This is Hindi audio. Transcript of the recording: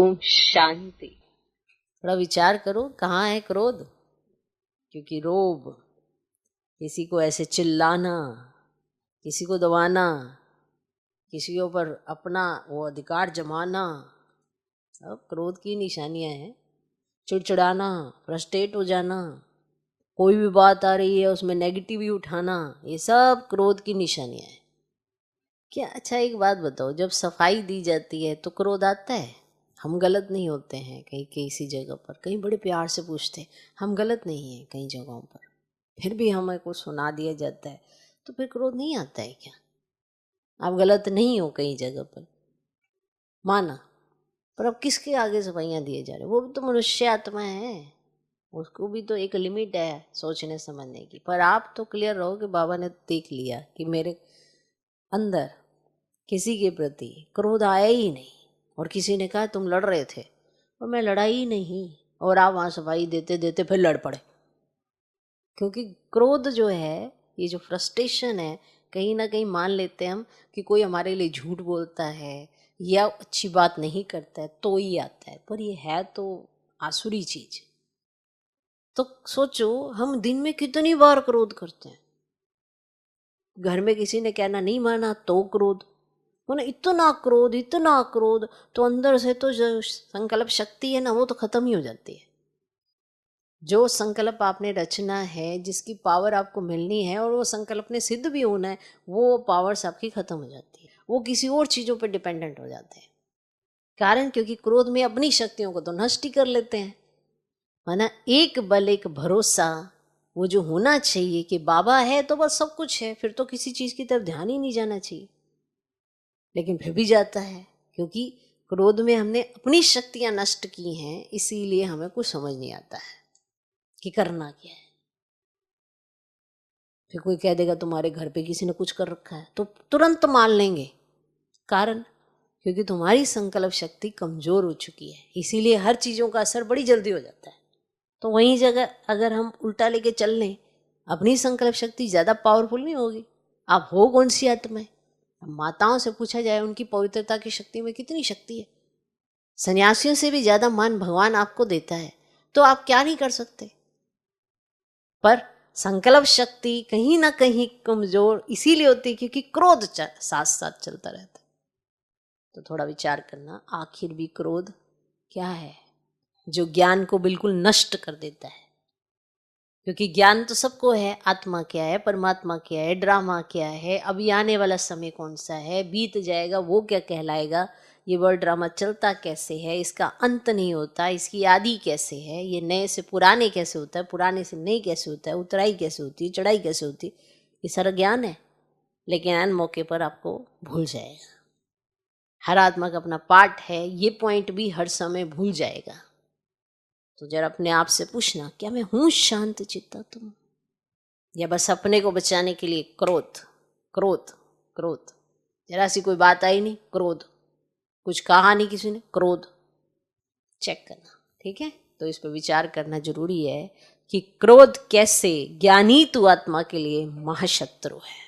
ओम शांति। थोड़ा विचार करो, कहाँ है क्रोध? क्योंकि रोब, किसी को ऐसे चिल्लाना, किसी को दबाना, किसी के ऊपर अपना वो अधिकार जमाना, सब क्रोध की निशानियां हैं। चिड़चिड़ाना, फ्रस्ट्रेट हो जाना, कोई भी बात आ रही है उसमें नेगेटिव ही उठाना, ये सब क्रोध की निशानियां हैं। क्या अच्छा एक बात बताओ, जब सफाई दी जाती है तो क्रोध आता है? हम गलत नहीं होते हैं कहीं किसी जगह पर, कहीं बड़े प्यार से पूछते हैं हम गलत नहीं हैं कई जगहों पर, फिर भी हमें को सुना दिया जाता है, तो फिर क्रोध नहीं आता है क्या? आप गलत नहीं हो कई जगह पर, माना, पर अब किसके आगे सफाइयाँ दिए जा रहे हैं? वो भी तो मनुष्य आत्मा है, उसको भी तो एक लिमिट है सोचने समझने की। पर आप तो क्लियर रहो कि बाबा ने देख लिया कि मेरे अंदर किसी के प्रति क्रोध आया ही नहीं, और किसी ने कहा तुम लड़ रहे थे और मैं लड़ा ही नहीं, और आप वहाँ सफाई देते देते फिर लड़ पड़े। क्योंकि क्रोध जो है, ये जो फ्रस्ट्रेशन है, कहीं ना कहीं मान लेते हैं हम कि कोई हमारे लिए झूठ बोलता है या अच्छी बात नहीं करता है तो ही आता है, पर ये है तो आसुरी चीज। तो सोचो हम दिन में कितनी बार क्रोध करते हैं। घर में किसी ने कहना नहीं माना तो क्रोध, बोले इतना क्रोध, तो अंदर से तो जो संकल्प शक्ति है ना, वो तो खत्म ही हो जाती है। जो संकल्प आपने रचना है, जिसकी पावर आपको मिलनी है, और वो संकल्प ने सिद्ध भी होना है, वो पावर्स आपकी खत्म हो जाती है, वो किसी और चीजों पर डिपेंडेंट हो जाते हैं। कारण क्योंकि क्रोध में अपनी शक्तियों को तो नष्ट ही कर लेते हैं। माना एक बल एक भरोसा, वो जो होना चाहिए कि बाबा है तो बस सब कुछ है, फिर तो किसी चीज की तरफ ध्यान ही नहीं जाना चाहिए, लेकिन फिर भी जाता है, क्योंकि क्रोध में हमने अपनी शक्तियां नष्ट की हैं, इसीलिए हमें कुछ समझ नहीं आता है कि करना क्या है। फिर कोई कह देगा तुम्हारे घर पे किसी ने कुछ कर रखा है, तो तुरंत मान लेंगे। कारण क्योंकि तुम्हारी संकल्प शक्ति कमजोर हो चुकी है, इसीलिए हर चीजों का असर बड़ी जल्दी हो जाता है। तो वहीं जगह अगर हम उल्टा लेके चल लें, अपनी संकल्प शक्ति ज्यादा पावरफुल नहीं होगी। आप हो कौन सी आत्माएं? माताओं से पूछा जाए उनकी पवित्रता की शक्ति में कितनी शक्ति है, सन्यासियों से भी ज्यादा मान भगवान आपको देता है, तो आप क्या नहीं कर सकते? पर संकल्प शक्ति कहीं ना कहीं कमजोर इसीलिए होती है क्योंकि क्रोध साथ साथ चलता रहता है। तो थोड़ा विचार करना, आखिर भी क्रोध क्या है जो ज्ञान को बिल्कुल नष्ट कर देता है? क्योंकि ज्ञान तो सबको है, आत्मा क्या है, परमात्मा क्या है, ड्रामा क्या है, अभी आने वाला समय कौन सा है, बीत जाएगा वो क्या कहलाएगा, ये वर्ल्ड ड्रामा चलता कैसे है, इसका अंत नहीं होता, इसकी आदि कैसे है, ये नए से पुराने कैसे होता है, पुराने से नए कैसे होता है, उतराई कैसे होती है, चढ़ाई कैसे होती है, ये सारा ज्ञान है। लेकिन अन मौके पर आपको भूल जाएगा। हर आत्मा का अपना पार्ट है, ये पॉइंट भी हर समय भूल जाएगा। तो जरा अपने आप से पूछना, क्या मैं हूं शांत चित्ता तुम, या बस अपने को बचाने के लिए क्रोध क्रोध क्रोध? जरा सी कोई बात आई नहीं, क्रोध, कुछ कहा नहीं किसी ने, क्रोध। चेक करना, ठीक है? तो इस पर विचार करना जरूरी है कि क्रोध कैसे ज्ञानी तु आत्मा के लिए महाशत्रु है।